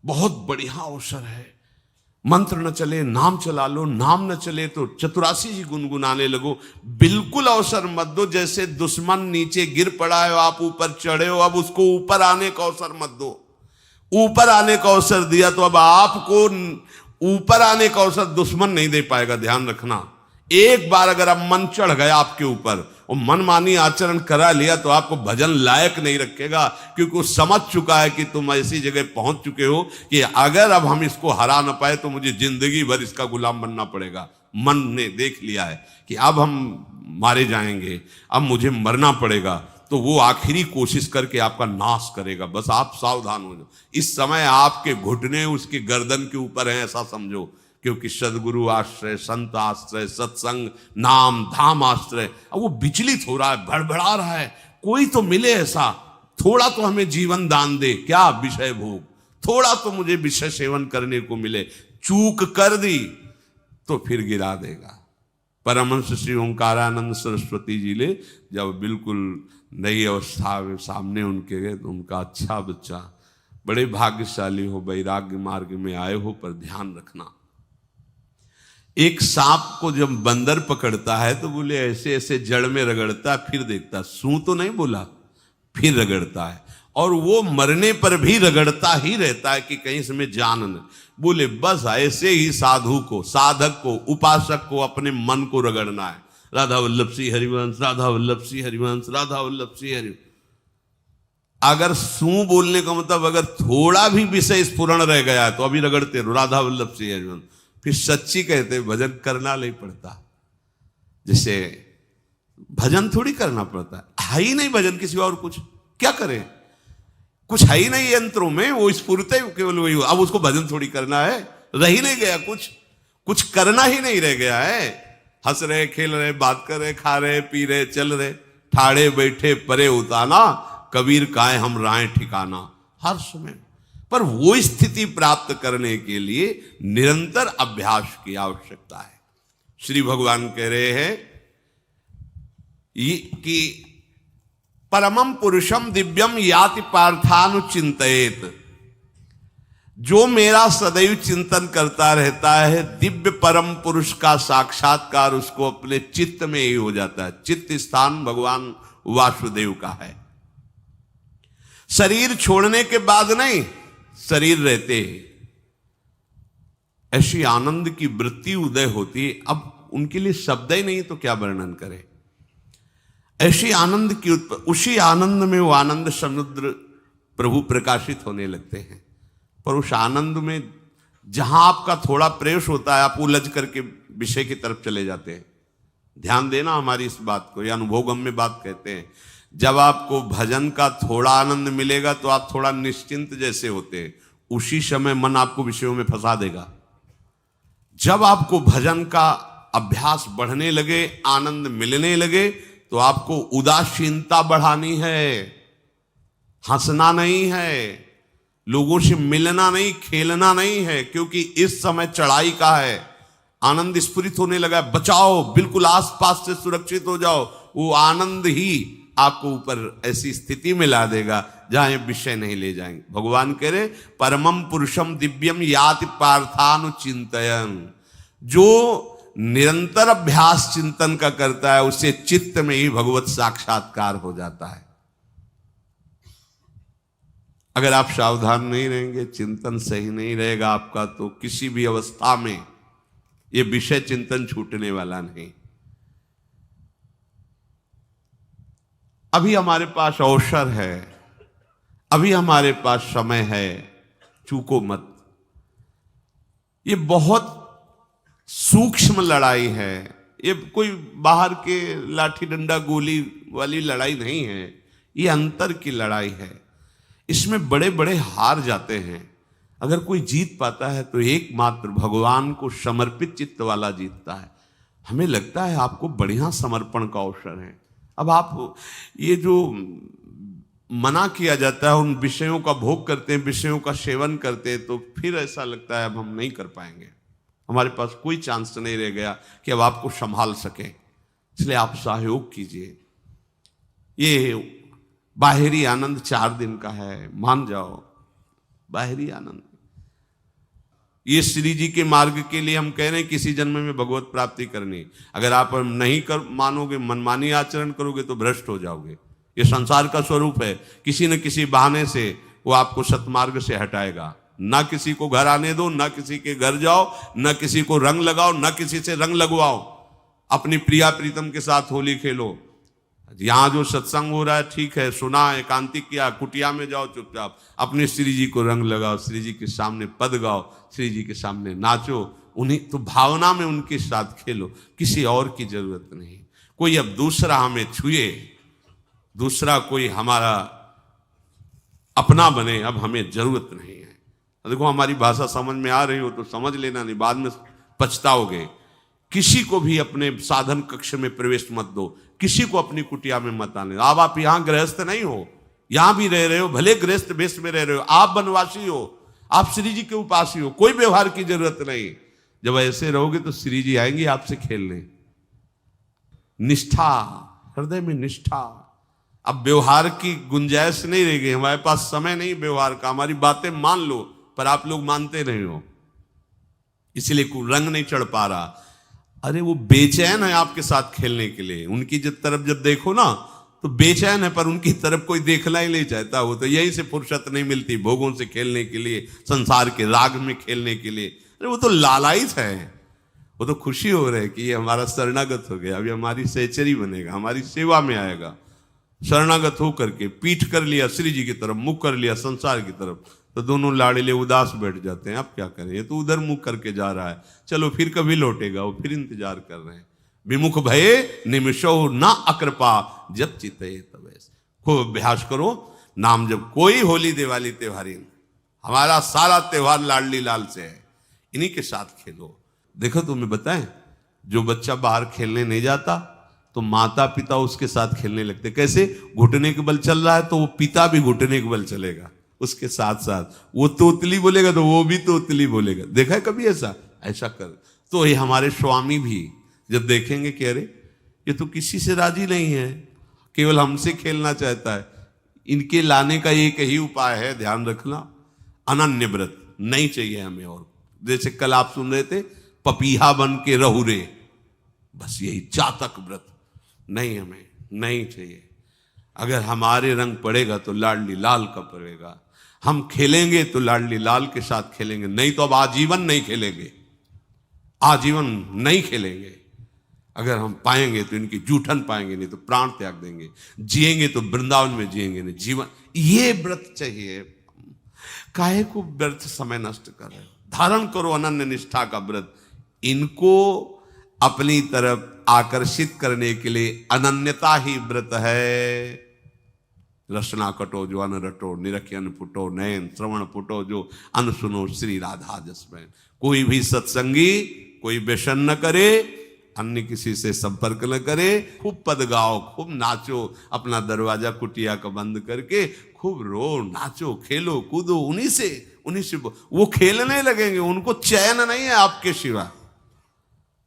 बहुत बढ़िया अवसर है। मंत्र न चले नाम चला लो, नाम न चले तो चतुरासी जी गुनगुनाने लगो। बिल्कुल अवसर मत दो, जैसे दुश्मन नीचे गिर पड़ा है आप ऊपर चढ़े हो, अब उसको ऊपर आने का अवसर मत दो। ऊपर आने का अवसर दिया तो अब आपको ऊपर आने का अवसर दुश्मन नहीं दे पाएगा। ध्यान रखना, एक बार अगर अब मन चढ़ गया आपके ऊपर और मनमानी आचरण करा लिया तो आपको भजन लायक नहीं रखेगा, क्योंकि वो समझ चुका है कि तुम ऐसी जगह पहुंच चुके हो कि अगर अब हम इसको हरा ना पाए तो मुझे जिंदगी भर इसका गुलाम बनना पड़ेगा। मन ने देख लिया है कि अब हम मारे जाएंगे, अब मुझे मरना पड़ेगा, तो वो आखिरी कोशिश करके आपका नाश करेगा। बस आप सावधान हो जाओ। इस समय आपके घुटने उसके गर्दन के ऊपर हैं, ऐसा समझो, क्योंकि सदगुरु आश्रय, संत आश्रय, सत्संग, नाम धाम आश्रय। अब वो विचलित हो रहा है, भड़बड़ा रहा है, कोई तो मिले ऐसा, थोड़ा तो हमें जीवन दान दे, क्या विषय भोग, थोड़ा तो मुझे विषय सेवन करने को मिले। चूक कर दी तो फिर गिरा देगा। परमहंस श्री ओंकारानंद सरस्वती जी ले जब बिल्कुल नई अवस्था में सामने उनके गए तो उनका, अच्छा बच्चा, बड़े भाग्यशाली हो, वैराग्य मार्ग में आए हो, पर ध्यान रखना, एक सांप को जब बंदर पकड़ता है तो बोले ऐसे ऐसे जड़ में रगड़ता है, फिर देखता, सू तो नहीं बोला, फिर रगड़ता है, और वो मरने पर भी रगड़ता ही रहता है कि कहीं इसमें जान न। बोले बस ऐसे ही साधु को, साधक को, उपासक को अपने मन को रगड़ना है। राधा वल्लभ सिंह हरिवंश, राधा वल्लभ सिंह हरिवंश, राधा वल्लभ सिंह हरिवंश। अगर सू बोलने का मतलब अगर थोड़ा भी विषय स्फुरण रह गया है तो अभी रगड़ते रहो, राधा वल्लभ सिंह हरिवंश। फिर सच्ची कहते भजन करना नहीं पड़ता। जैसे भजन थोड़ी करना पड़ता है ही नहीं भजन, किसी और कुछ क्या करें, कुछ है ही नहीं यंत्रों में, वो स्फुरते केवल वही। अब उसको भजन थोड़ी करना है, रह ही नहीं गया, कुछ करना ही नहीं रह गया है। हंस रहे, खेल रहे, बात कर रहे, खा रहे, पी रहे, चल रहे, ठाड़े बैठे परे उताना, कबीर काहे हम राय ठिकाना, हर समय। पर वो स्थिति प्राप्त करने के लिए निरंतर अभ्यास की आवश्यकता है। श्री भगवान कह रहे हैं कि परमम पुरुषम दिव्यम याति पार्थानुचिंतयेत, जो मेरा सदैव चिंतन करता रहता है, दिव्य परम पुरुष का साक्षात्कार उसको अपने चित्त में ही हो जाता है। चित्त स्थान भगवान वासुदेव का है। शरीर छोड़ने के बाद नहीं, शरीर रहते ऐसी आनंद की वृत्ति उदय होती। अब उनके लिए शब्द ही नहीं तो क्या वर्णन करें। ऐसी आनंद की उसी आनंद में वो आनंद समुद्र प्रभु प्रकाशित होने लगते हैं। पर उस आनंद में जहां आपका थोड़ा प्रवेश होता है, आप उलझ करके विषय की तरफ चले जाते हैं। ध्यान देना हमारी इस बात को, यह अनुभवगम्य बात कहते हैं। जब आपको भजन का थोड़ा आनंद मिलेगा तो आप थोड़ा निश्चिंत जैसे होते हैं, उसी समय मन आपको विषयों में फंसा देगा। जब आपको भजन का अभ्यास बढ़ने लगे, आनंद मिलने लगे, तो आपको उदासीनता बढ़ानी है, हंसना नहीं है, लोगों से मिलना नहीं, खेलना नहीं है, क्योंकि इस समय चढ़ाई का है। आनंद स्फुरित होने लगा, बचाओ, बिल्कुल आसपास से सुरक्षित हो जाओ। वो आनंद ही आपको ऊपर ऐसी स्थिति में ला देगा जहां ये विषय नहीं ले जाएंगे। भगवान कह रहे परमम पुरुषम दिव्यम याति पार्थानुचिंतयन्, जो निरंतर अभ्यास चिंतन का करता है उससे चित्त में ही भगवत साक्षात्कार हो जाता है। अगर आप सावधान नहीं रहेंगे, चिंतन सही नहीं रहेगा आपका, तो किसी भी अवस्था में ये विषय चिंतन छूटने वाला नहीं। अभी हमारे पास अवसर है, अभी हमारे पास समय है, चूको मत। ये बहुत सूक्ष्म लड़ाई है, ये कोई बाहर के लाठी डंडा गोली वाली लड़ाई नहीं है, ये अंतर की लड़ाई है। इसमें बड़े बड़े हार जाते हैं। अगर कोई जीत पाता है तो एकमात्र भगवान को समर्पित चित्त वाला जीतता है। हमें लगता है आपको बढ़िया समर्पण का अवसर है। अब आप ये जो मना किया जाता है, उन विषयों का भोग करते हैं, विषयों का सेवन करते हैं, तो फिर ऐसा लगता है अब हम नहीं कर पाएंगे, हमारे पास कोई चांस नहीं रह गया कि अब आपको संभाल सके। इसलिए आप सहयोग कीजिए। ये बाहरी आनंद 4 दिन का है, मान जाओ, बाहरी आनंद। ये श्री जी के मार्ग के लिए हम कह रहे हैं किसी जन्म में भगवत प्राप्ति करनी। अगर आप नहीं कर मानोगे, मनमानी आचरण करोगे तो भ्रष्ट हो जाओगे। ये संसार का स्वरूप है, किसी न किसी बहाने से वो आपको सतमार्ग से हटाएगा। ना किसी को घर आने दो, ना किसी के घर जाओ, ना किसी को रंग लगाओ, ना किसी से रंग लगवाओ। अपनी प्रिया प्रीतम के साथ होली खेलो। यहां जो सत्संग हो रहा है ठीक है, सुना, एकांतिक किया, कुटिया में जाओ चुपचाप, अपने श्री जी को रंग लगाओ, श्री जी के सामने पद गाओ, श्री जी के सामने नाचो, उन्हीं तो भावना में उनके साथ खेलो, किसी और की जरूरत नहीं। कोई अब दूसरा हमें छुए, दूसरा कोई हमारा अपना बने, अब हमें जरूरत नहीं है। देखो हमारी भाषा समझ में आ रही हो तो समझ लेना, नहीं बाद में पछताओगे। किसी को भी अपने साधन कक्ष में प्रवेश मत दो, किसी को अपनी कुटिया में मत आने। अब आप यहां गृहस्थ नहीं हो, यहां भी रह रहे हो, भले गृहस्थ वेश में रह रहे हो, आप वनवासी हो, आप श्री जी के उपासी हो, कोई व्यवहार की जरूरत नहीं। जब ऐसे रहोगे तो श्री जी आएंगे आपसे खेलने। निष्ठा, हृदय में निष्ठा। अब व्यवहार की गुंजाइश नहीं रह गई, हमारे पास समय नहीं व्यवहार का। हमारी बातें मान लो पर आप लोग मानते नहीं हो, इसलिए रंग नहीं चढ़ पा रहा। अरे वो बेचैन है आपके साथ खेलने के लिए, उनकी तरफ जब देखो ना तो बेचैन है, पर उनकी तरफ कोई देखना ही नहीं चाहता। वो तो यहीं से फुर्सत नहीं मिलती भोगों से खेलने के लिए, संसार के राग में खेलने के लिए। अरे वो तो लालायित है, वो तो खुशी हो रहे कि ये हमारा शरणागत हो गया, अभी हमारी सहचरी बनेगा, हमारी सेवा में आएगा। शरणागत होकर के पीठ कर लिया श्री जी की तरफ, मुख कर लिया संसार की तरफ, तो दोनों लाड़िले उदास बैठ जाते हैं। अब क्या करें, ये तो उधर मुख करके जा रहा है, चलो फिर कभी लौटेगा, वो फिर इंतजार कर रहे हैं। विमुख भये निमिषो ना अकृपा जब चिते तब। खूब अभ्यास करो, नाम जब कोई होली दिवाली त्योहारी, हमारा सारा त्योहार लाडली लाल से है, इन्हीं के साथ खेलो। देखो तुम्हें बताएं, जो बच्चा बाहर खेलने नहीं जाता तो माता पिता उसके साथ खेलने लगते। कैसे? घुटने के बल चल रहा है तो वो पिता भी घुटने के बल चलेगा उसके साथ साथ। वो तोतली बोलेगा तो वो भी तोतली बोलेगा। देखा है कभी ऐसा? ऐसा कर तो ये हमारे स्वामी भी जब देखेंगे कि अरे ये तो किसी से राजी नहीं है, केवल हमसे खेलना चाहता है, इनके लाने का एक ही उपाय है, ध्यान रखना, अनन्य व्रत नहीं चाहिए हमें। और जैसे कल आप सुन रहे थे, पपीहा बन के रहू रे, बस यही चातक व्रत नहीं, हमें नहीं चाहिए। अगर हमारे रंग पड़ेगा तो लाडली लाल का पड़ेगा, हम खेलेंगे तो लाडली लाल के साथ खेलेंगे, नहीं तो अब आजीवन नहीं खेलेंगे, आजीवन नहीं खेलेंगे। अगर हम पाएंगे तो इनकी जूठन पाएंगे, नहीं तो प्राण त्याग देंगे। जिएंगे तो वृंदावन में जिएंगे, नहीं जीवन। ये व्रत चाहिए। काहे को व्यर्थ समय नष्ट कर रहे हो? धारण करो अनन्य निष्ठा का व्रत। इनको अपनी तरफ आकर्षित करने के लिए अनन्यता ही व्रत है। रसना कटो जो अन रटो, निरखियन फुटो नयन, श्रवण फुटो जो अन सुनो, श्री राधा जसमैन। कोई भी सत्संगी कोई व्यसन न करे, अन्य किसी से संपर्क न करे, खूब पद गाओ, खूब नाचो, अपना दरवाजा कुटिया का बंद करके खूब रो, नाचो, खेलो, कूदो, उन्हीं से वो खेलने लगेंगे। उनको चैन नहीं है आपके सिवा,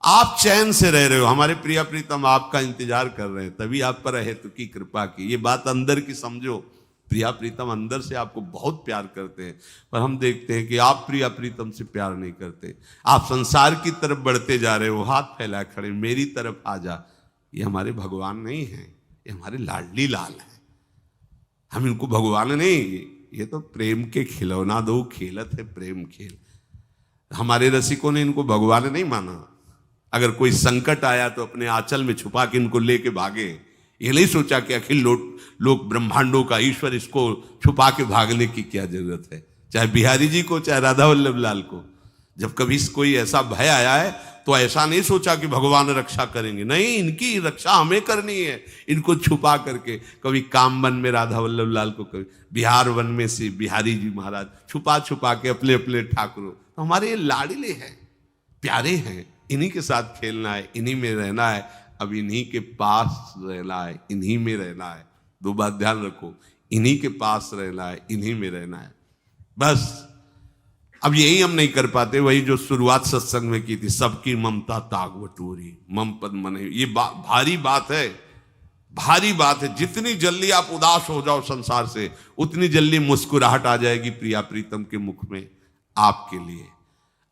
आप चैन से रह रहे हो। हमारे प्रिया प्रीतम आपका इंतजार कर रहे हैं, तभी आप पर हेतु की कृपा की। ये बात अंदर की समझो, प्रिया प्रीतम अंदर से आपको बहुत प्यार करते हैं, पर हम देखते हैं कि आप प्रिया प्रीतम से प्यार नहीं करते। आप संसार की तरफ बढ़ते जा रहे हो, हाथ फैला खड़े, मेरी तरफ आ जा। ये हमारे भगवान नहीं है, ये हमारे लाडली लाल हैं। हम इनको भगवान नहीं, ये तो प्रेम के खिलौना दो खेलत है प्रेम खेल। हमारे रसिकों ने इनको भगवान नहीं माना। अगर कोई संकट आया तो अपने आंचल में छुपा के इनको लेके भागे। ये नहीं सोचा कि अखिल लोक ब्रह्मांडों का ईश्वर, इसको छुपा के भागने की क्या जरूरत है। चाहे बिहारी जी को, चाहे राधा वल्लभ लाल को, जब कभी कोई ऐसा भय आया है तो ऐसा नहीं सोचा कि भगवान रक्षा करेंगे, नहीं, इनकी रक्षा हमें करनी है। इनको छुपा करके, कभी कामवन में राधा वल्लभ लाल को, कभी बिहार वन में से बिहारी जी महाराज, छुपा छुपा के अपने अपने ठाकुरों। तो हमारे ये लाडले हैं, प्यारे हैं, इन्हीं के साथ खेलना है, इन्हीं में रहना है, अब इन्हीं के पास रहना है, इन्हीं में रहना है। दो बात ध्यान रखो, इन्हीं के पास रहना है, इन्हीं में रहना है, बस। अब यही हम नहीं कर पाते, वही जो शुरुआत सत्संग में की थी, सबकी ममता ताग बटोरी, मम पद मने। ये भारी बात है, भारी बात है। जितनी जल्दी आप उदास हो जाओ संसार से, उतनी जल्दी मुस्कुराहट आ जाएगी प्रिया प्रीतम के मुख में आपके लिए।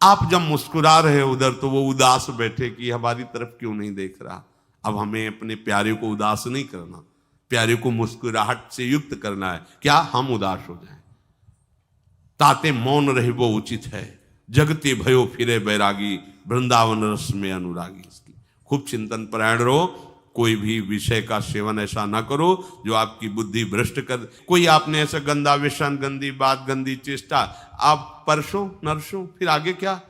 आप जब मुस्कुरा रहे उधर तो वो उदास बैठे कि हमारी तरफ क्यों नहीं देख रहा। अब हमें अपने प्यारे को उदास नहीं करना, प्यारे को मुस्कुराहट से युक्त करना है। क्या हम उदास हो जाएं? ताते मौन रहे वो उचित है, जगते भयो फिरे बैरागी, वृंदावन रस में अनुरागी। इसकी खूब चिंतन परायण रहो, कोई भी विषय का सेवन ऐसा ना करो जो आपकी बुद्धि भ्रष्ट कर। कोई आपने ऐसा गंदा व्यसन, गंदी बात, गंदी चेष्टा आप परसों नरसों, फिर आगे क्या?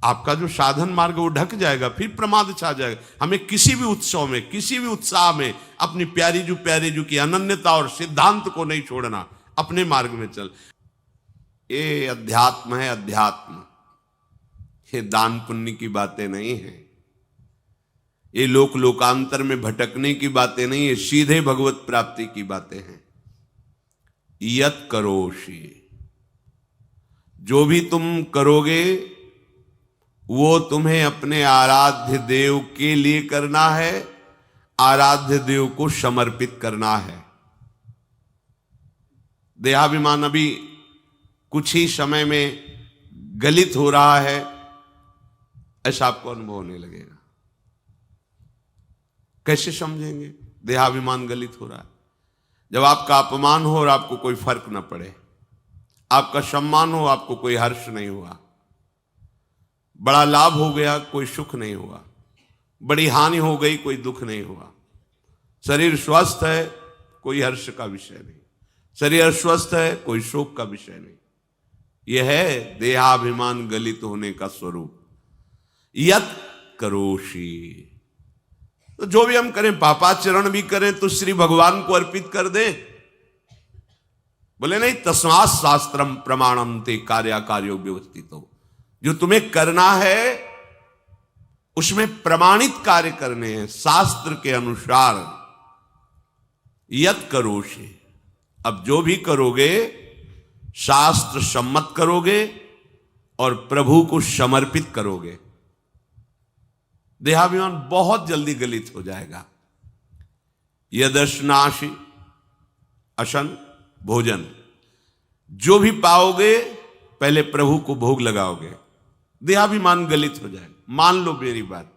आपका जो साधन मार्ग वो ढक जाएगा, फिर प्रमाद छा जाएगा। हमें किसी भी उत्सव में, किसी भी उत्साह में अपनी प्यारे जो की अनन्यता और सिद्धांत को नहीं छोड़ना, अपने मार्ग में चल। ये अध्यात्म है, अध्यात्म। ये दान पुण्य की बातें नहीं है, ये लोकांतर में भटकने की बातें नहीं है, सीधे भगवत प्राप्ति की बातें हैं। यत करोषि, जो भी तुम करोगे वो तुम्हें अपने आराध्य देव के लिए करना है, आराध्य देव को समर्पित करना है। देहाभिमान अभी कुछ ही समय में गलित हो रहा है, ऐसा आपको अनुभव होने लगेगा। कैसे समझेंगे? देहाभिमान गलित हो रहा है। जब आपका अपमान हो और आपको कोई फर्क न पड़े, आपका सम्मान हो, आपको कोई हर्ष नहीं हुआ, बड़ा लाभ हो गया, कोई सुख नहीं हुआ, बड़ी हानि हो गई, कोई दुख नहीं हुआ, शरीर स्वस्थ है, कोई हर्ष का विषय नहीं, शरीर अस्वस्थ है, कोई शोक का विषय नहीं। यह है देहाभिमान गलित होने का स्वरूप। यत करोषि, तो जो भी हम करें, पापाचरण भी करें तो श्री भगवान को अर्पित कर दें। बोले नहीं, तस्मात् शास्त्रम प्रमाणम ते कार्याकार्यो व्यवस्थितो। जो तुम्हें करना है उसमें प्रमाणित कार्य करने हैं, शास्त्र के अनुसार। यत करोषि, अब जो भी करोगे शास्त्र सम्मत करोगे और प्रभु को समर्पित करोगे। देहाभिमान बहुत जल्दी गलित हो जाएगा। यदश्नाशि, अशन भोजन, जो भी पाओगे पहले प्रभु को भोग लगाओगे, देहाभिमान गलित हो जाएगा। मान लो मेरी बात,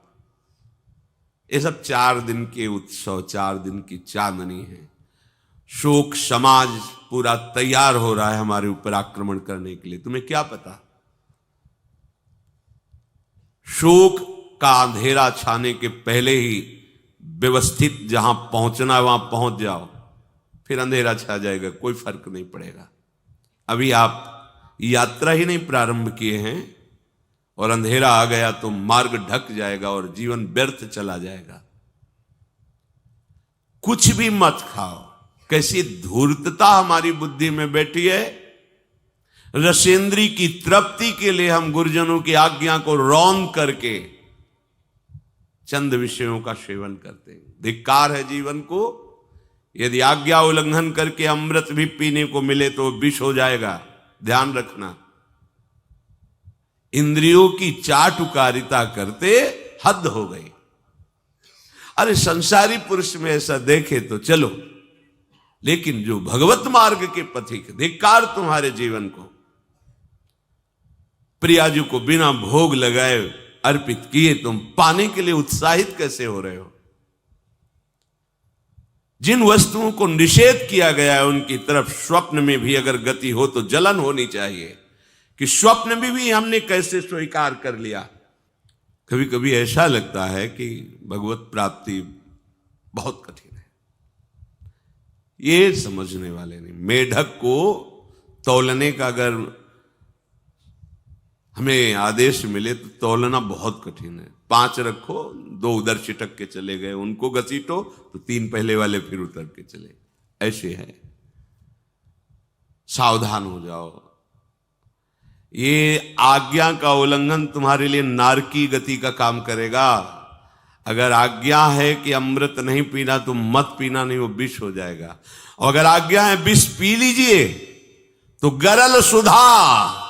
ये सब 4 दिन के उत्सव, 4 दिन की चांदनी है। शोक समाज पूरा तैयार हो रहा है हमारे ऊपर आक्रमण करने के लिए। तुम्हें क्या पता? शोक का अंधेरा छाने के पहले ही व्यवस्थित जहां पहुंचना है वहां पहुंच जाओ, फिर अंधेरा छा जाएगा, कोई फर्क नहीं पड़ेगा। अभी आप यात्रा ही नहीं प्रारंभ किए हैं और अंधेरा आ गया तो मार्ग ढक जाएगा और जीवन व्यर्थ चला जाएगा। कुछ भी मत खाओ। कैसी धूर्तता हमारी बुद्धि में बैठी है। रसेंद्री की तृप्ति के लिए हम गुरुजनों की आज्ञा को रौंद करके चंद विषयों का सेवन करते हैं। धिक्कार है जीवन को। यदि आज्ञा उल्लंघन करके अमृत भी पीने को मिले तो विष हो जाएगा, ध्यान रखना। इंद्रियों की चाटुकारिता करते हद हो गई। अरे संसारी पुरुष में ऐसा देखे तो चलो, लेकिन जो भगवत मार्ग के पथिक, धिक्कार तुम्हारे जीवन को। प्रियाजू को बिना भोग लगाए अर्पित किए तुम पाने के लिए उत्साहित कैसे हो रहे हो? जिन वस्तुओं को निषेध किया गया है उनकी तरफ स्वप्न में भी अगर गति हो तो जलन होनी चाहिए कि स्वप्न में भी हमने कैसे स्वीकार कर लिया। कभी कभी ऐसा लगता है कि भगवत प्राप्ति बहुत कठिन है, ये समझने वाले नहीं। मेढक को तौलने का अगर हमें आदेश मिले तो तौलना बहुत कठिन है। 5 रखो, 2 उधर छिटक के चले गए, उनको घसीटो तो 3 पहले वाले फिर उतर के चले। ऐसे है, सावधान हो जाओ। ये आज्ञा का उल्लंघन तुम्हारे लिए नारकी गति का काम करेगा। अगर आज्ञा है कि अमृत नहीं पीना तो मत पीना, नहीं वो विष हो जाएगा। और अगर आज्ञा है विष पी लीजिए तो गरल सुधा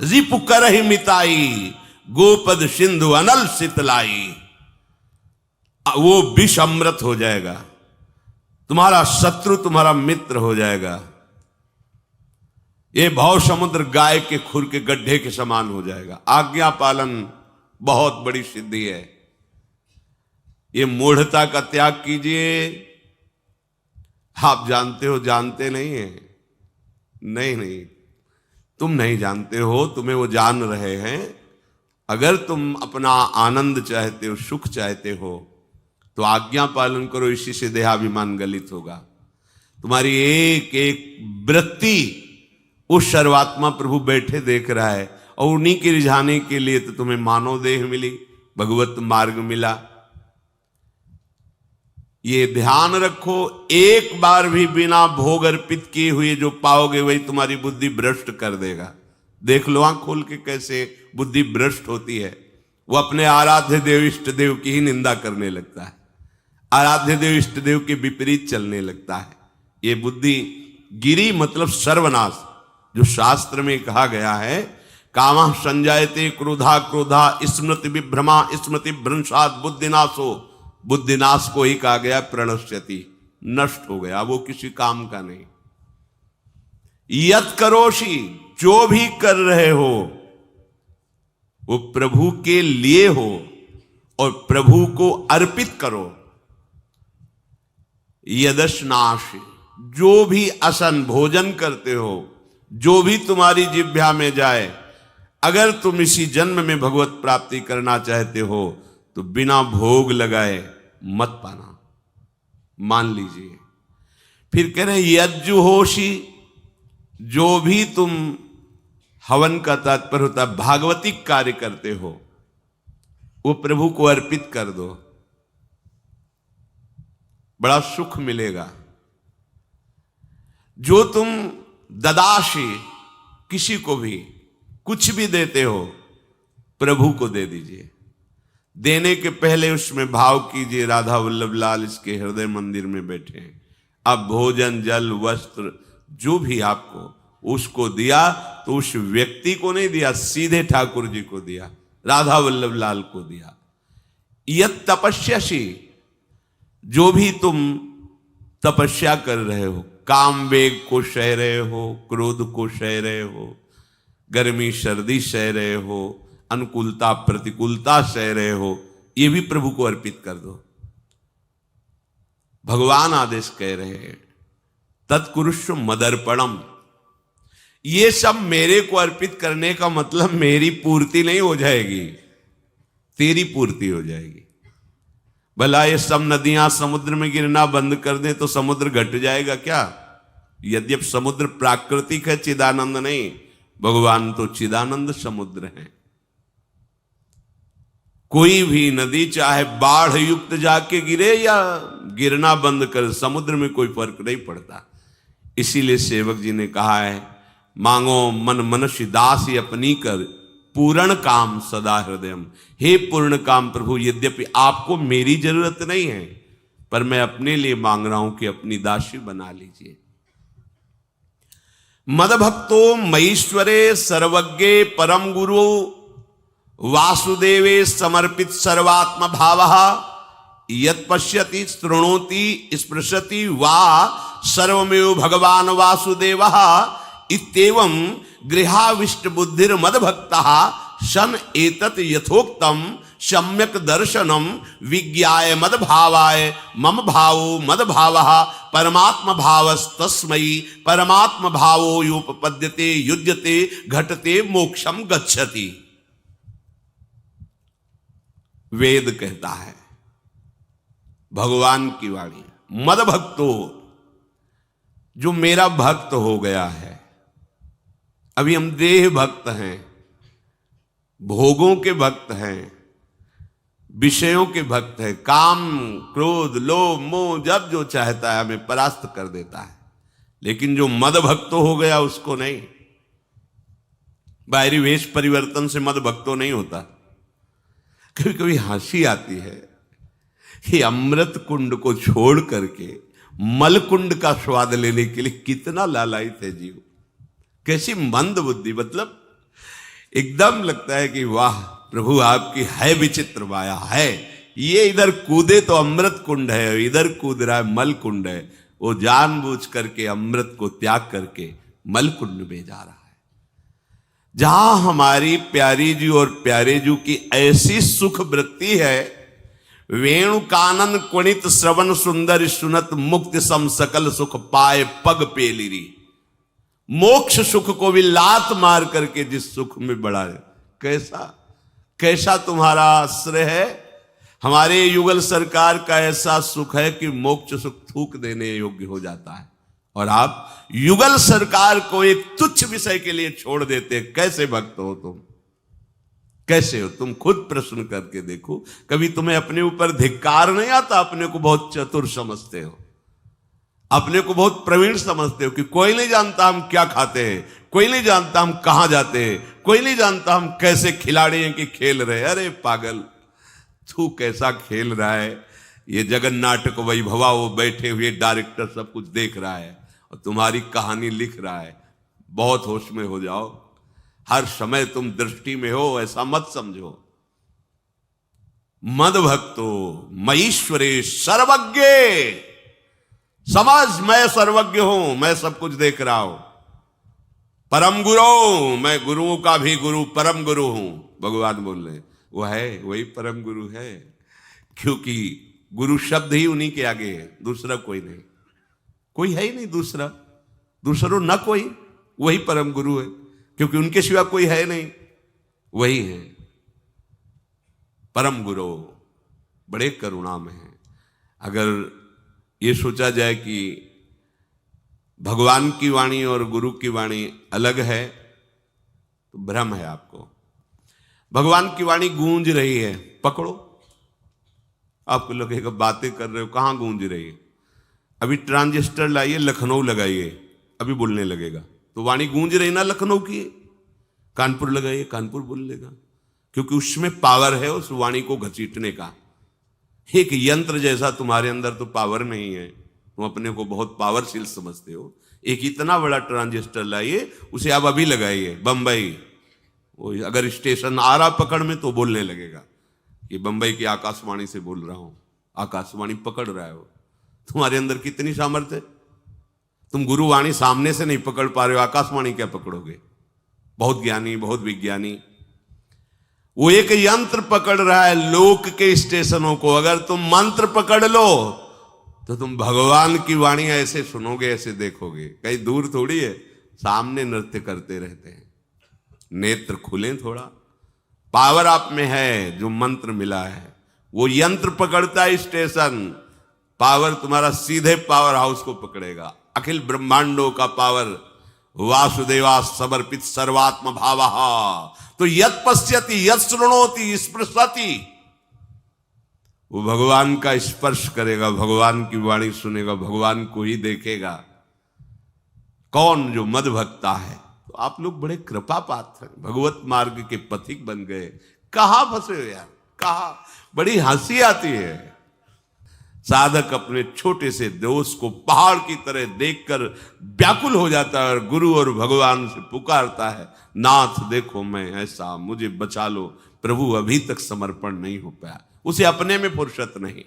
रिपु करहि मिताई, गोपद सिंधु अनल शीतलाई। वो विष अमृत हो जाएगा, तुम्हारा शत्रु तुम्हारा मित्र हो जाएगा। ये भव समुद्र गाय के खुर के गड्ढे के समान हो जाएगा। आज्ञा पालन बहुत बड़ी सिद्धि है। ये मूढ़ता का त्याग कीजिए। आप जानते हो, जानते नहीं है? नहीं, तुम नहीं जानते हो, तुम्हें वो जान रहे हैं। अगर तुम अपना आनंद चाहते हो, सुख चाहते हो, तो आज्ञा पालन करो। इसी से देहाभिमान गलित होगा। तुम्हारी एक एक वृत्ति उस सर्वात्मा प्रभु बैठे देख रहा है, और उन्हीं के रिझाने के लिए तो तुम्हें मानव देह मिली, भगवत मार्ग मिला। ये ध्यान रखो, एक बार भी बिना भोग अर्पित किए हुए जो पाओगे वही तुम्हारी बुद्धि भ्रष्ट कर देगा। देख लो आंख खोल के कैसे बुद्धि भ्रष्ट होती है। वो अपने आराध्य देव इष्ट देव की ही निंदा करने लगता है, आराध्य देव इष्ट देव के विपरीत चलने लगता है। ये बुद्धि गिरी मतलब सर्वनाश। जो शास्त्र में कहा गया है, कामः संजायते क्रोधा क्रोधा स्मृति विभ्रमा स्मृति भ्रंशात् बुद्धिनाशो, बुद्धिनाश को ही कहा गया प्रणश्यति, नष्ट हो गया, वो किसी काम का नहीं। यत करोषि, जो भी कर रहे हो वो प्रभु के लिए हो और प्रभु को अर्पित करो। यदश्नाश, जो भी असन भोजन करते हो, जो भी तुम्हारी जिह्वा में जाए, अगर तुम इसी जन्म में भगवत प्राप्ति करना चाहते हो तो बिना भोग लगाए मत पाना, मान लीजिए। फिर कह रहे यज्जुहोषि, जो भी तुम, हवन का तात्पर्य होता है भागवतिक कार्य करते हो, वो प्रभु को अर्पित कर दो, बड़ा सुख मिलेगा। जो तुम ददाशी, किसी को भी कुछ भी देते हो, प्रभु को दे दीजिए। देने के पहले उसमें भाव कीजिए, राधा वल्लभ लाल इसके हृदय मंदिर में बैठे हैं। अब भोजन जल वस्त्र जो भी आपको उसको दिया तो उस व्यक्ति को नहीं दिया, सीधे ठाकुर जी को दिया, राधा वल्लभ लाल को दिया। यत तपस्यासी, जो भी तुम तपस्या कर रहे हो, काम वेग को सह रहे हो, क्रोध को सह रहे हो, गर्मी सर्दी सह रहे हो, अनुकूलता प्रतिकूलता सह रहे हो, ये भी प्रभु को अर्पित कर दो। भगवान आदेश कह रहे हैं तत्कुरुष्व मदर्पणम, ये सब मेरे को अर्पित करने का मतलब मेरी पूर्ति नहीं हो जाएगी, तेरी पूर्ति हो जाएगी। भला ये सब नदियां समुद्र में गिरना बंद कर दें तो समुद्र घट जाएगा क्या? यद्यप समुद्र प्राकृतिक है, चिदानंद नहीं, भगवान तो चिदानंद समुद्र है। कोई भी नदी चाहे बाढ़ युक्त जाके गिरे या गिरना बंद कर, समुद्र में कोई फर्क नहीं पड़ता। इसीलिए सेवक जी ने कहा है, मांगो मन मनुष्य दासी अपनी कर, पूर्ण काम सदा हृदयम। हे पूर्ण काम प्रभु, यद्यपि आपको मेरी जरूरत नहीं है, पर मैं अपने लिए मांग रहा हूं कि अपनी दासी बना लीजिए। मद भक्तो मईश्वरे सर्वज्ञे परम गुरु वासुदेवे समर्पित सर्वात्म भावः, यत् पश्यति शृणोति स्पृशति वा सर्वमेव भगवान वासुदेवः, इत्येवं गृहाविष्ट बुद्धिर मद भक्तः सन एतत् यथोक्तम सम्यक दर्शनम विज्ञाय मद भावाय मम भावो मद भावः परमात्म भावस्तस्मै परमात्म भावो योपपद्यते युज्यते घटते मोक्षम गच्छति। वेद कहता है, भगवान की वाणी, मद भक्तो, जो मेरा भक्त हो गया है। अभी हम देह भक्त हैं, भोगों के भक्त हैं, विषयों के भक्त हैं, काम क्रोध लोभ मोह जब जो चाहता है हमें परास्त कर देता है। लेकिन जो मद भक्त हो गया उसको नहीं। बाहरी वेश परिवर्तन से मद भक्तो नहीं होता। कभी कभी हंसी आती है कि अमृत कुंड को छोड़ करके मल कुंड का स्वाद लेने के लिए कितना लालायित है जीव। कैसी मंद बुद्धि, मतलब एकदम लगता है कि वाह प्रभु आपकी है विचित्र माया है। ये इधर कूदे तो अमृत कुंड है, इधर कूद रहा है मल कुंड है। वो जानबूझ करके अमृत को त्याग करके मलकुंड में जा रहा है। जहां हमारी प्यारी जी और प्यारे जी की ऐसी सुख वृत्ति है, वेणु कानन कुणित श्रवण सुंदर सुनत मुक्ति सम सकल सुख पाए पग पेलिरी। मोक्ष सुख को भी लात मार करके जिस सुख में बढ़ा है, कैसा कैसा तुम्हारा आश्रय है। हमारे युगल सरकार का ऐसा सुख है कि मोक्ष सुख थूक देने योग्य हो जाता है, और आप युगल सरकार को एक तुच्छ विषय के लिए छोड़ देते। कैसे भक्त हो तुम, कैसे हो तुम? खुद प्रश्न करके देखो। कभी तुम्हें अपने ऊपर धिक्कार नहीं आता? अपने को बहुत चतुर समझते हो, अपने को बहुत प्रवीण समझते हो कि कोई नहीं जानता हम क्या खाते हैं, कोई नहीं जानता हम कहां जाते हैं, कोई नहीं जानता हम कैसे खिलाड़ी हैं कि खेल रहे। अरे पागल, तू कैसा खेल रहा है। ये जगन नाटक वैभवा, वो बैठे हुए डायरेक्टर सब कुछ देख रहा है और तुम्हारी कहानी लिख रहा है। बहुत होश में हो जाओ, हर समय तुम दृष्टि में हो, ऐसा मत समझो। मद भक्तो मईश्वरे सर्वज्ञ, समझ मैं सर्वज्ञ हूं, मैं सब कुछ देख रहा हूं। परम गुरु, मैं गुरुओं का भी गुरु, परम गुरु हूं। भगवान बोल रहे वो है, वही परम गुरु है, क्योंकि गुरु शब्द ही उन्हीं के आगे है, दूसरा कोई नहीं, कोई है ही नहीं दूसरा, दूसरो न कोई, वही परम गुरु है, क्योंकि उनके सिवा कोई है नहीं, वही है परम गुरु। बड़े करुणा में है। अगर ये सोचा जाए कि भगवान की वाणी और गुरु की वाणी अलग है तो भ्रम है आपको। भगवान की वाणी गूंज रही है, पकड़ो। आपको लगेगा बातें कर रहे हो, कहां गूंज रही है? अभी ट्रांजिस्टर लाइए, लखनऊ लगाइए, अभी बोलने लगेगा। तो वाणी गूंज रही ना लखनऊ की। कानपुर लगाइए, कानपुर बोल लेगा, क्योंकि उसमें पावर है उस वाणी को घसीटने का। एक यंत्र जैसा तुम्हारे अंदर तो पावर नहीं है, तुम अपने को बहुत पावरशील समझते हो। एक इतना बड़ा ट्रांजिस्टर लाइए, उसे आप अभी लगाइए बंबई, वो अगर स्टेशन आ रहा पकड़ में तो बोलने लगेगा कि बंबई की आकाशवाणी से बोल रहा हूं। आकाशवाणी पकड़ रहा है वो। तुम्हारे अंदर कितनी सामर्थ्य है। तुम गुरुवाणी सामने से नहीं पकड़ पा रहे हो, आकाशवाणी क्या पकड़ोगे? बहुत ज्ञानी, बहुत विज्ञानी, वो एक यंत्र पकड़ रहा है लोक के स्टेशनों को। अगर तुम मंत्र पकड़ लो तो तुम भगवान की वाणी ऐसे सुनोगे, ऐसे देखोगे, कहीं दूर थोड़ी है, सामने नृत्य करते रहते हैं। नेत्र खुले थोड़ा, पावर आप में है, जो मंत्र मिला है वो यंत्र पकड़ता है स्टेशन। पावर तुम्हारा सीधे पावर हाउस को पकड़ेगा। अखिल ब्रह्मांडों का पावर वासुदेवा समर्पित सर्वात्म भावः, तो यत् पश्यति यत् शृणोति स्पृशति, वो भगवान का स्पर्श करेगा, भगवान की वाणी सुनेगा, भगवान को ही देखेगा। कौन? जो मद भक्ता है। तो आप लोग बड़े कृपा पात्र हैं, भगवत मार्ग के पथिक बन गए। कहां फंसे हो यार, कहां? बड़ी हंसी आती है। साधक अपने छोटे से दोष को पहाड़ की तरह देखकर व्याकुल हो जाता है और गुरु और भगवान से पुकारता है, नाथ देखो मैं ऐसा, मुझे बचा लो। प्रभु अभी तक समर्पण नहीं हो पाया, उसे अपने में फुर्सत नहीं।